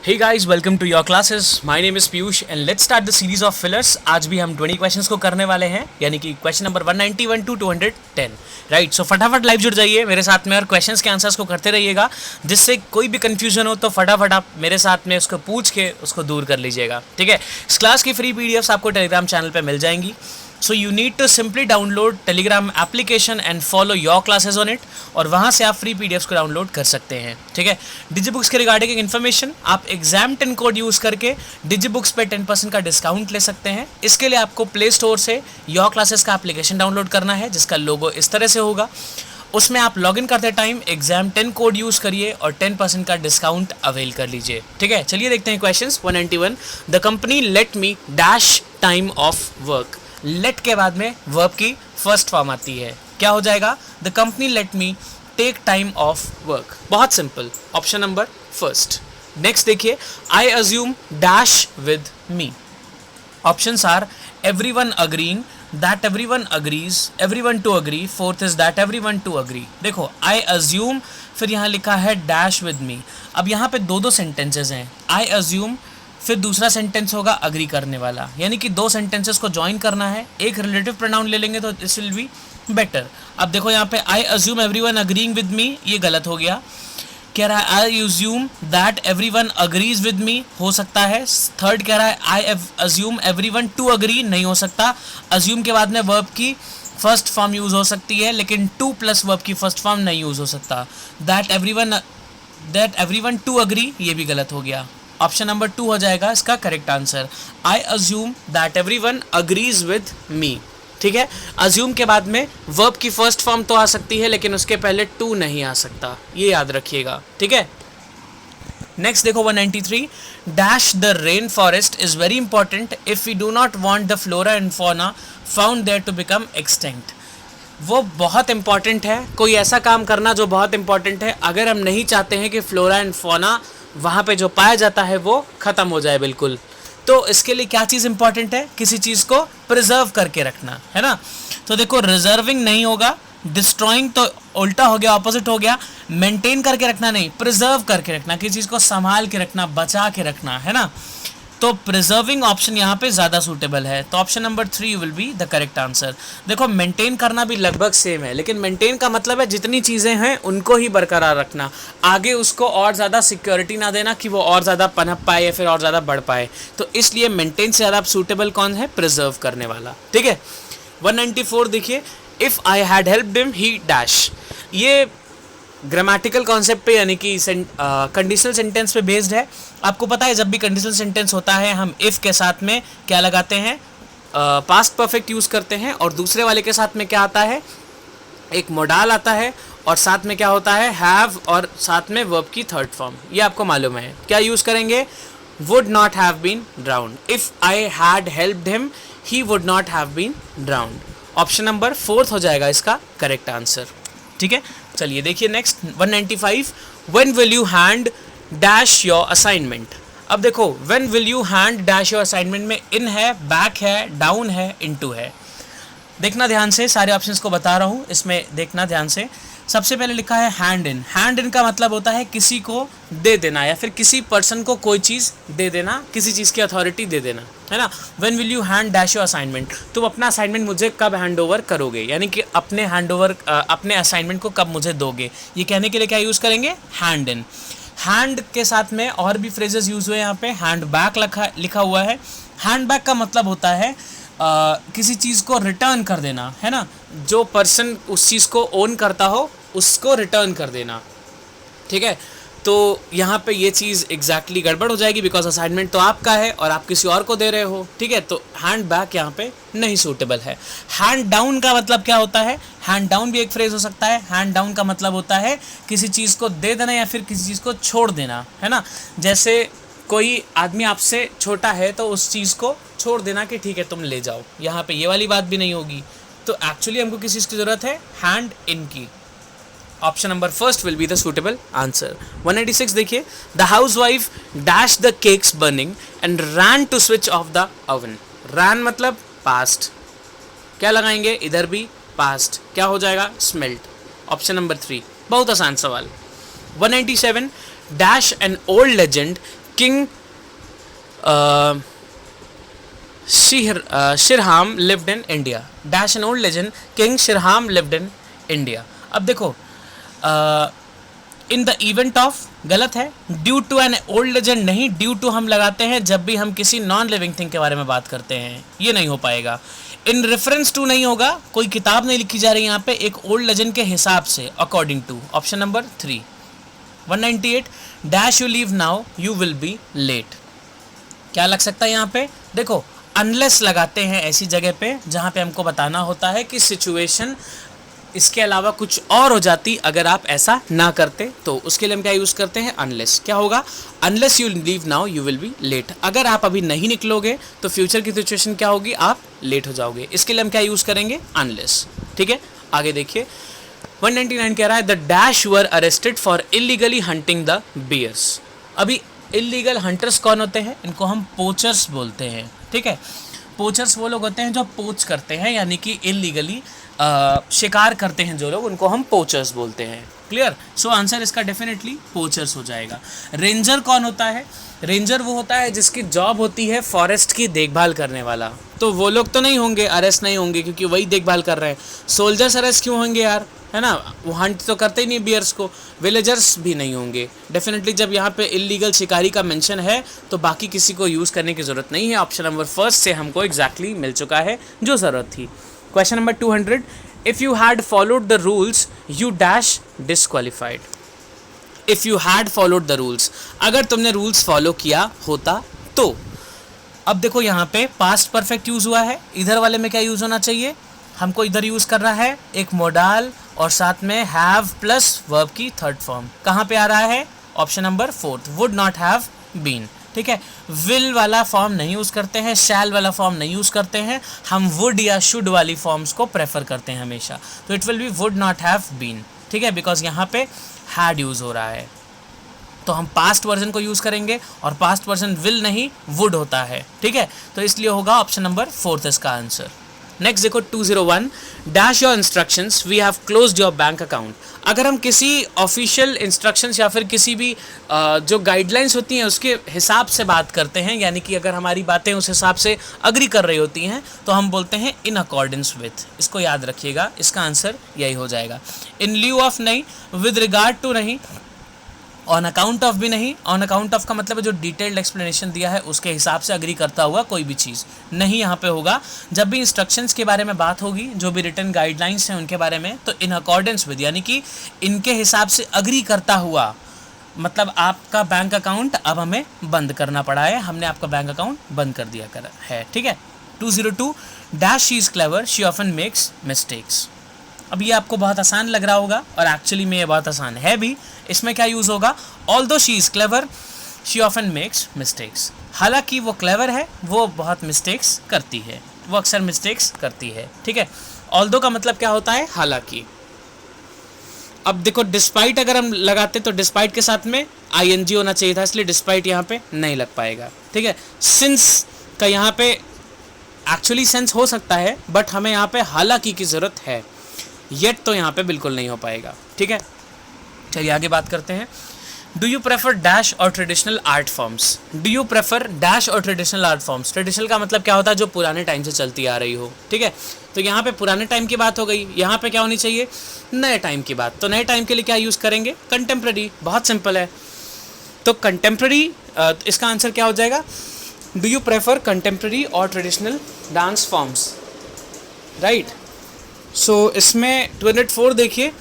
Hey guys, welcome to your classes. My name is Piyush and let's start the series of fillers. आज भी हम 20 questions को करने वाले हैं, यानी कि क्वेश्चन नंबर 191 टू 210. राइट, सो फटाफट लाइव जुड़ जाइए मेरे साथ में और क्वेश्चंस के आंसर्स को करते रहिएगा, जिससे कोई भी कंफ्यूजन हो तो फटाफट आप मेरे साथ में उसको पूछ के उसको दूर कर लीजिएगा. ठीक है, इस क्लास की फ्री पीडीएफ्स आपको टेलीग्राम चैनल पर मिल जाएंगी. So you need to simply download Telegram application and follow your classes on it, और वहाँ से आप फ्री पीडीएफ्स को डाउनलोड कर सकते हैं. ठीक है, डिजीबुक्स के रिगार्डिंग इन्फॉर्मेशन, आप एग्जाम 10 कोड यूज़ करके डिजीबुक्स पे 10% का डिस्काउंट ले सकते हैं. इसके लिए आपको प्ले स्टोर से योर क्लासेस का एप्लीकेशन डाउनलोड करना है, जिसका लोगो इस तरह से होगा. उसमें आप लॉगिन करते टाइम एग्जाम 10 कोड यूज़ करिए और 10% का डिस्काउंट अवेल कर लीजिए. ठीक है, चलिए देखते हैं questions. 191, the company let me dash time of work. Late के बाद में वर्ब की फर्स्ट फॉर्म आती है, क्या हो जाएगा? The company let me take time of work. बहुत simple, option number first. Next देखिए, I assume dash with me. Options are everyone agreeing, that everyone agrees, everyone to agree, fourth is that everyone to agree. देखो, I assume, फिर यहाँ लिखा है dash with मी. अब यहाँ पे दो सेंटेंसेस हैं, आई अज्यूम, फिर दूसरा सेंटेंस होगा अग्री करने वाला, यानी कि दो सेंटेंसेस को ज्वाइन करना है. एक रिलेटिव प्रोनाउन ले लेंगे तो दिस विल बी बेटर. अब देखो यहाँ पे I assume everyone agreeing with me, ये गलत हो गया. कह रहा है I assume that everyone agrees with me, हो सकता है. थर्ड कह रहा है I assume everyone to agree, नहीं हो सकता. अज्यूम के बाद में वर्ब की फर्स्ट फॉर्म यूज़ हो सकती है, लेकिन टू प्लस वर्ब की फर्स्ट फॉर्म नहीं यूज़ हो सकता. दैट एवरीवन टू अग्री, ये भी गलत हो गया. ऑप्शन नंबर 2 हो जाएगा इसका correct answer. I assume that everyone agrees with मी. ठीक है, अज्यूम के बाद में वर्ब की फर्स्ट फॉर्म तो आ सकती है, लेकिन उसके पहले टू नहीं आ सकता, ये याद रखिएगा. ठीक है, नेक्स्ट देखो 193, dash the rain forest is very important if we do not want the flora and fauna found there to become extinct. वो बहुत इंपॉर्टेंट है, कोई ऐसा काम करना जो बहुत इंपॉर्टेंट है, अगर हम नहीं चाहते हैं कि फ्लोरा एंड फौना वहाँ पे जो पाया जाता है वो ख़त्म हो जाए बिल्कुल. तो इसके लिए क्या चीज़ इंपॉर्टेंट है? किसी चीज़ को प्रिजर्व करके रखना है ना. तो देखो, रिजर्विंग नहीं होगा, डिस्ट्रॉइंग तो उल्टा हो गया, ऑपोजिट हो गया. मेंटेन करके रखना नहीं, प्रिजर्व करके रखना, किसी चीज़ को संभाल के रखना, बचा के रखना, है ना. तो प्रिजर्विंग ऑप्शन यहाँ पे ज़्यादा सूटेबल है. तो option number 3 will be the correct answer. देखो, मेंटेन करना भी लगभग सेम है, लेकिन मेंटेन का मतलब है जितनी चीज़ें हैं उनको ही बरकरार रखना, आगे उसको और ज़्यादा सिक्योरिटी ना देना कि वो और ज़्यादा पनप पाए या फिर और ज़्यादा बढ़ पाए. तो इसलिए मेंटेन से ज़्यादा सूटेबल कौन है? प्रिजर्व करने वाला. ठीक है, 194 देखिए, if I had helped him he dash. ये ग्रामेटिकल कॉन्सेप्ट पे, यानी कि कंडीशनल सेंटेंस पे बेस्ड है. आपको पता है जब भी कंडीशनल सेंटेंस होता है हम इफ़ के साथ में क्या लगाते हैं? पास्ट परफेक्ट यूज़ करते हैं, और दूसरे वाले के साथ में क्या आता है? एक मोडाल आता है, और साथ में क्या होता है? हैव, और साथ में वर्ब की थर्ड फॉर्म. ये आपको मालूम है. क्या यूज़ करेंगे? Would not have been drowned. If I had helped him he would not have been drowned. Option number 4 हो जाएगा इसका करेक्ट आंसर. ठीक है, चलिए देखिए next 195, when will you hand dash your assignment. अब देखो, when will you hand dash your assignment में इन है, बैक है, डाउन है, इनटू है. देखना ध्यान से, सारे ऑप्शंस को बता रहा हूँ, इसमें देखना ध्यान से. सबसे पहले लिखा है हैंड इन. हैंड इन का मतलब होता है किसी को दे देना, या फिर किसी पर्सन को कोई चीज़ दे देना, किसी चीज़ की अथॉरिटी दे देना, है ना. When will you hand dash your assignment, तुम अपना असाइनमेंट मुझे कब हैंड ओवर करोगे, यानी कि अपने असाइनमेंट को कब मुझे दोगे. ये कहने के लिए क्या यूज़ करेंगे? Hand in. हैंड के साथ में और भी फ्रेजेस यूज़ हुए यहाँ पे. हैंड बैक लिखा हुआ है. हैंड बैक का मतलब होता है किसी चीज़ को रिटर्न कर देना, है ना. जो पर्सन उस चीज़ को ओन करता हो उसको रिटर्न कर देना. ठीक है, तो यहाँ पे ये चीज़ एग्जैक्टली गड़बड़ हो जाएगी, बिकॉज असाइनमेंट तो आपका है और आप किसी और को दे रहे हो. ठीक है, तो हैंड बैक यहाँ पे नहीं सूटेबल है. हैंड डाउन का मतलब क्या होता है? हैंड डाउन भी एक फ्रेज हो सकता है. हैंड डाउन का मतलब होता है किसी चीज़ को दे देना या फिर किसी चीज़ को छोड़ देना, है ना. जैसे कोई आदमी आपसे छोटा है तो उस चीज़ को छोड़ देना कि ठीक है तुम ले जाओ. यहाँ पे ये वाली बात भी नहीं होगी. तो एक्चुअली हमको किस चीज़ की ज़रूरत है? Hand in key. Option number first will be the suitable answer. 186 देखिए, the housewife dash the cakes burning and ran to switch off the oven. Ran मतलब पास्ट, क्या लगाएंगे? इधर भी पास्ट, क्या हो जाएगा? स्मेल्ट. Option number 3. बहुत आसान सवाल. 197, dash an old legend king Shirham lived in India, dash an old legend king Shirham lived in India. अब देखो इन द इवेंट ऑफ, गलत है, due to an old legend नहीं, ड्यू टू हम लगाते हैं जब भी हम किसी नॉन लिविंग थिंग के बारे में बात करते हैं, ये नहीं हो पाएगा। इन रेफरेंस टू नहीं होगा, कोई किताब नहीं लिखी जा रही यहाँ पे, एक ओल्ड लेजेंड के हिसाब से, according to. Option number 3। 198 dash you leave now you will be late, क्या लग सकता है यहाँ पे? देखो अनलेस लगाते हैं ऐसी जगह पे जहाँ पे हमको बताना होता है कि सिचुएशन इसके अलावा कुछ और हो जाती अगर आप ऐसा ना करते, तो उसके लिए हम क्या यूज़ करते हैं? अनलेस। क्या होगा? Unless you leave now you will be late, अगर आप अभी नहीं निकलोगे तो फ्यूचर की सिचुएशन क्या होगी? आप लेट हो जाओगे, इसके लिए हम क्या यूज़ करेंगे? अनलेस। ठीक है, आगे देखिए 199 कह रहा है the dash were arrested for illegally hunting the bears. अभी इलीगल हंटर्स कौन होते हैं? इनको हम पोचर्स बोलते हैं। ठीक है, पोचर्स वो लोग होते हैं जो पोच करते हैं, यानी कि इलीगली शिकार करते हैं जो लोग, उनको हम पोचर्स बोलते हैं। क्लियर? सो आंसर इसका डेफिनेटली पोचर्स हो जाएगा। रेंजर कौन होता है? रेंजर वो होता है जिसकी जॉब होती है फॉरेस्ट की देखभाल करने वाला, तो वो लोग तो नहीं होंगे, अरेस्ट नहीं होंगे क्योंकि वही देखभाल कर रहे हैं। सोल्जर्स अरेस्ट क्यों होंगे यार, है ना, वो हंट तो करते ही नहीं बियर्स को। विलेजर्स भी नहीं होंगे डेफिनेटली। जब यहाँ पे इलीगल शिकारी का मेंशन है तो बाकी किसी को यूज़ करने की ज़रूरत नहीं है। ऑप्शन नंबर फर्स्ट से हमको एग्जैक्टली मिल चुका है जो ज़रूरत थी। Question number 200 if you had followed the rules you dash disqualified. If you had followed the rules, अगर तुमने रूल्स फॉलो किया होता तो। अब देखो यहाँ पे पास्ट परफेक्ट यूज़ हुआ है, इधर वाले में क्या यूज़ होना चाहिए? हमको इधर यूज़ करना है एक मोडाल और साथ में हैव प्लस वर्ब की थर्ड फॉर्म। कहाँ पे आ रहा है? Option number 4, would not have been. ठीक है, विल वाला फॉर्म नहीं यूज़ करते हैं, शैल वाला फॉर्म नहीं यूज़ करते हैं, हम वुड या शुड वाली फॉर्म्स को प्रेफर करते हैं हमेशा। तो it will be would not have been. ठीक है, बिकॉज यहाँ पे हैड यूज़ हो रहा है, तो हम पास्ट वर्जन को यूज़ करेंगे और पास्ट वर्जन विल नहीं वुड होता है। ठीक है, तो इसलिए होगा ऑप्शन नंबर 4 इसका आंसर। नेक्स्ट देखो 201 dash your instructions we have closed your bank account. अगर हम किसी ऑफिशियल इंस्ट्रक्शंस या फिर किसी भी जो गाइडलाइंस होती हैं उसके हिसाब से बात करते हैं, यानी कि अगर हमारी बातें उस हिसाब से अग्री कर रही होती हैं तो हम बोलते हैं इन अकॉर्डेंस विथ। इसको याद रखिएगा, इसका आंसर यही हो जाएगा। इन ल्यू ऑफ नहीं, विद रिगार्ड टू नहीं, ऑन अकाउंट ऑफ भी नहीं। ऑन अकाउंट ऑफ का मतलब है जो डिटेल्ड एक्सप्लेनेशन दिया है उसके हिसाब से अग्री करता हुआ कोई भी चीज़ नहीं यहाँ पे होगा। जब भी इंस्ट्रक्शंस के बारे में बात होगी, जो भी रिटन गाइडलाइंस हैं उनके बारे में, तो इन अकॉर्डेंस विद यानी कि इनके हिसाब से अग्री करता हुआ, मतलब आपका बैंक अकाउंट अब हमें बंद करना पड़ा है, हमने आपका बैंक अकाउंट बंद कर दिया है। ठीक है, 202 dash she is clever she often makes mistakes. अब ये आपको बहुत आसान लग रहा होगा और एक्चुअली में ये बहुत आसान है भी। इसमें क्या यूज़ होगा? Although she is clever she often makes mistakes. हालांकि वो क्लेवर है, वो बहुत मिस्टेक्स करती है, वो अक्सर मिस्टेक्स करती है। ठीक है, ऑल्दो का मतलब क्या होता है? हालांकि। अब देखो डिस्पाइट अगर हम लगाते तो डिस्पाइट के साथ में ING होना चाहिए था, इसलिए डिस्पाइट यहाँ पे नहीं लग पाएगा। ठीक है, सिंस का यहाँ पे एक्चुअली सेंस हो सकता है, बट हमें यहाँ पे हालांकि की ज़रूरत है, येट तो यहाँ पे बिल्कुल नहीं हो पाएगा। ठीक है, चलिए आगे बात करते हैं। डू यू प्रेफर डैश और traditional art forms? Do you prefer dash और ट्रेडिशनल आर्ट फॉर्म्स? ट्रेडिशनल का मतलब क्या होता है? जो पुराने टाइम से चलती आ रही हो। ठीक है, तो यहाँ पे पुराने टाइम की बात हो गई, यहाँ पे क्या होनी चाहिए? नए टाइम की बात। तो नए टाइम के लिए क्या यूज़ करेंगे? कंटेम्प्रेरी। बहुत सिंपल है, तो कंटेम्प्रेरी इसका आंसर क्या हो जाएगा? डू यू प्रेफर कंटेम्प्रेरी और ट्रेडिशनल डांस फॉर्म्स? राइट। सो इसमें 204 देखिए,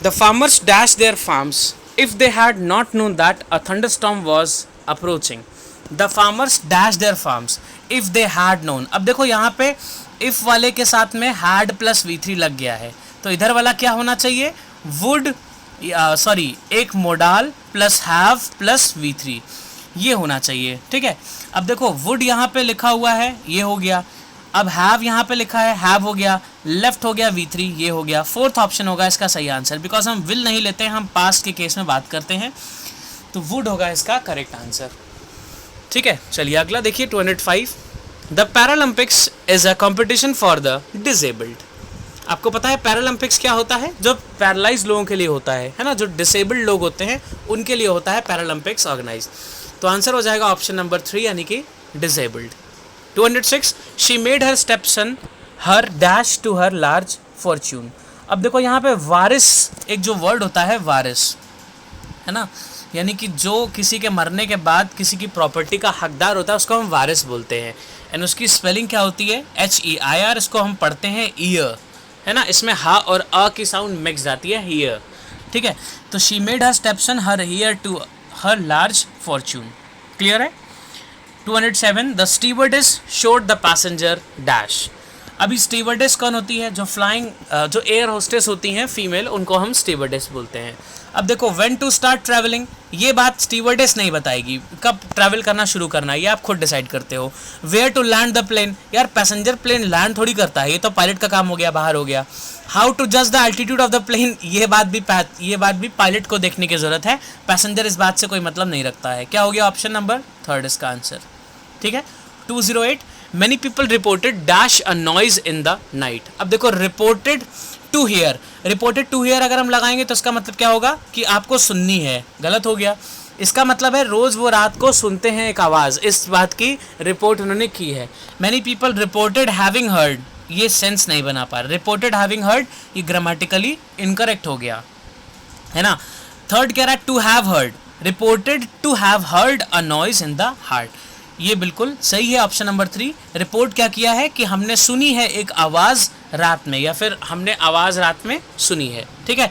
the farmers dash there farms if they had not known that a thunderstorm was approaching. The farmers dash there farms if they had known. अब देखो यहाँ पे if वाले के साथ में हैड प्लस V3 लग गया है, तो इधर वाला क्या होना चाहिए? वुड एक modal plus have plus V3 ये होना चाहिए। ठीक है, अब देखो वुड यहाँ पे लिखा हुआ है, ये हो गया। अब हैव यहाँ पे लिखा है, हैव हो गया, लेफ्ट हो गया V3 ये हो गया। फोर्थ ऑप्शन होगा इसका सही आंसर, बिकॉज हम विल नहीं लेते हैं, हम पास्ट के केस में बात करते हैं, तो वुड होगा इसका करेक्ट आंसर। ठीक है, चलिए अगला देखिए 205 the Paralympics is a competition for the disabled. आपको पता है पैरालंपिक्स क्या होता है? जो पैरालाइज लोगों के लिए होता है ना, जो डिसेबल्ड लोग होते हैं उनके लिए होता है पैरालंपिक्स ऑर्गेनाइज। तो आंसर हो जाएगा ऑप्शन नंबर 3 यानी कि disabled. 206 she made her stepson her dash to her large fortune. अब देखो यहाँ पे वारिस एक जो वर्ड होता है वारिस, है ना, यानी कि जो किसी के मरने के बाद किसी की प्रॉपर्टी का हकदार होता है उसको हम वारिस बोलते हैं। एंड उसकी स्पेलिंग क्या होती है? HEIR। इसको हम पढ़ते हैं ईयर, है ना, इसमें हा और अ की साउंड मिक्स जाती है, हीयर, ठीक है। तो she made her stepson her heir to her large fortune. Clear है? 207 the stewardess showed the passenger dash. अभी स्टीवर्डेस कौन होती है? जो फ्लाइंग जो एयर होस्टेस होती हैं फीमेल, उनको हम स्टीवर्डेस बोलते हैं। अब देखो व्हेन टू स्टार्ट ट्रैवलिंग, ये बात स्टीवर्डेस नहीं बताएगी कब ट्रैवल करना शुरू करना है, ये आप खुद डिसाइड करते हो। Where to land the plane, यार पैसेंजर प्लेन लैंड थोड़ी करता है, ये तो पायलट का काम हो गया, बाहर हो गया। हाउ टू जज the altitude of the plane, ये बात भी पायलट को देखने की जरूरत है, पैसेंजर इस बात से कोई मतलब नहीं रखता है। क्या हो गया? ऑप्शन नंबर 3 इसका आंसर, ठीक है। 208 many people reported dash a noise in the night। अब देखो reported to hear, reported to hear अगर हम लगाएंगे तो इसका मतलब क्या होगा कि आपको सुननी है, गलत हो गया। इसका मतलब है रोज वो रात को सुनते हैं एक आवाज़, इस बात की रिपोर्ट उन्होंने की है। many people reported having heard, ये सेंस नहीं बना पा रहा, reported having heard ये ग्रामेटिकली इनकरेक्ट हो गया, है ना। थर्ड कह रहा है to have heard, reported to have heard a noise in the heart, ये बिल्कुल सही है ऑप्शन नंबर 3। रिपोर्ट क्या किया है कि हमने सुनी है एक आवाज़ रात में, या फिर हमने आवाज़ रात में सुनी है, ठीक है।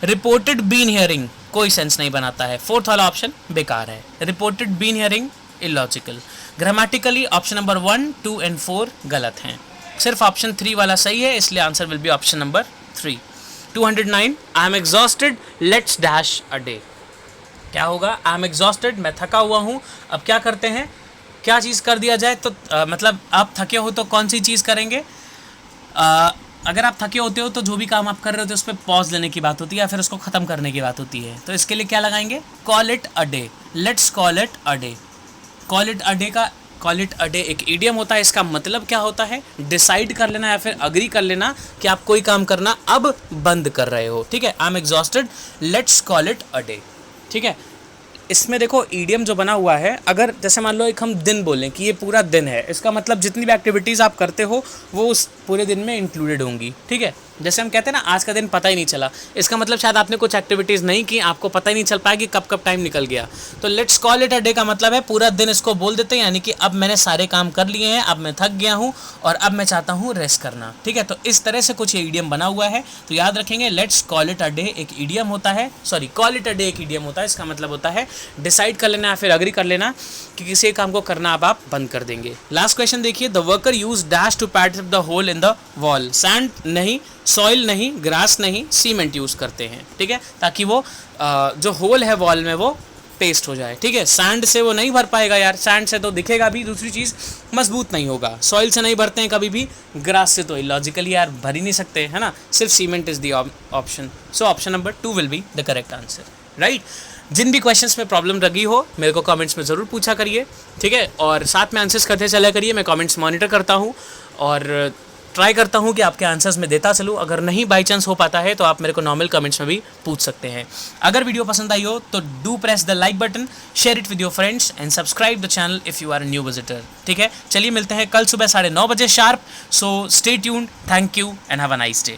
रिपोर्टेड बीन हियरिंग कोई सेंस नहीं बनाता है, 4th वाला ऑप्शन बेकार है। Reported been hearing illogical. Grammatically option number 1, 2 and 4 गलत हैं, सिर्फ ऑप्शन 3 वाला सही है, इसलिए answer will be option number 3। 209 I am exhausted let's dash a day. क्या होगा? आई एम एग्जॉस्टेड, मैं थका हुआ हूँ। अब क्या करते हैं, क्या चीज़ कर दिया जाए? तो मतलब आप थके हो तो कौन सी चीज़ करेंगे? अगर आप थके होते हो तो जो भी काम आप कर रहे होते हो उस पर पॉज लेने की बात होती है, या फिर उसको ख़त्म करने की बात होती है। तो इसके लिए क्या लगाएंगे? Call it a day, let's call it a day. Call it a day का कॉल इट अ डे एक ईडियम होता है, इसका मतलब क्या होता है? डिसाइड कर लेना या फिर अग्री कर लेना कि आप कोई काम करना अब बंद कर रहे हो, ठीक है। I am exhausted let's call it a day, ठीक है। इसमें देखो ईडियम जो बना हुआ है, अगर जैसे मान लो एक हम दिन बोलें कि ये पूरा दिन है, इसका मतलब जितनी भी एक्टिविटीज़ आप करते हो वो उस पूरे दिन में इंक्लूडेड होंगी, ठीक है। जैसे हम कहते हैं ना आज का दिन पता ही नहीं चला, इसका मतलब शायद आपने कुछ एक्टिविटीज़ नहीं की, आपको पता ही नहीं चल पाया कि कब कब टाइम निकल गया। तो let's call it a day का मतलब है पूरा दिन इसको बोल देते हैं, यानी कि अब मैंने सारे काम कर लिए हैं, अब मैं थक गया हूँ और अब मैं चाहता हूँ रेस्ट करना, ठीक है। तो इस तरह से कुछ ईडियम बना हुआ है, तो याद रखेंगे let's call it a day एक ईडियम होता है, sorry call it a day एक ईडियम होता है, इसका मतलब होता है डिसाइड कर लेना या फिर अग्री कर लेना कि किसी काम को करना अब आप बंद कर देंगे। लास्ट क्वेश्चन देखिए, the worker use dash to pad the hole in the wall. Sand नहीं, सॉइल नहीं, ग्रास नहीं, सीमेंट यूज़ करते हैं, ठीक है, ताकि वो जो होल है वॉल में वो पेस्ट हो जाए, ठीक है। सैंड से वो नहीं भर पाएगा यार, सैंड से तो दिखेगा भी, दूसरी चीज़ मजबूत नहीं होगा। सॉइल से नहीं भरते हैं कभी भी, ग्रास से तो इलॉजिकली यार भर ही नहीं सकते, है ना। सिर्फ cement is the option, so option number 2 will be the correct answer, right. जिन भी क्वेश्चंस में प्रॉब्लम लगी हो मेरे को कमेंट्स में ज़रूर पूछा करिए, ठीक है, और साथ में आंसर्स करते चला करिए। मैं कमेंट्स मॉनिटर करता हूँ और ट्राई करता हूँ कि आपके आंसर्स में देता चलूँ। अगर नहीं बाई चांस हो पाता है तो आप मेरे को नॉर्मल कमेंट्स में भी पूछ सकते हैं। अगर वीडियो पसंद आई हो तो do press the like button, share it with your friends and subscribe the channel if you are a new visitor, ठीक है। चलिए मिलते हैं कल सुबह 9:30 sharp. So stay tuned, thank you and have a nice day.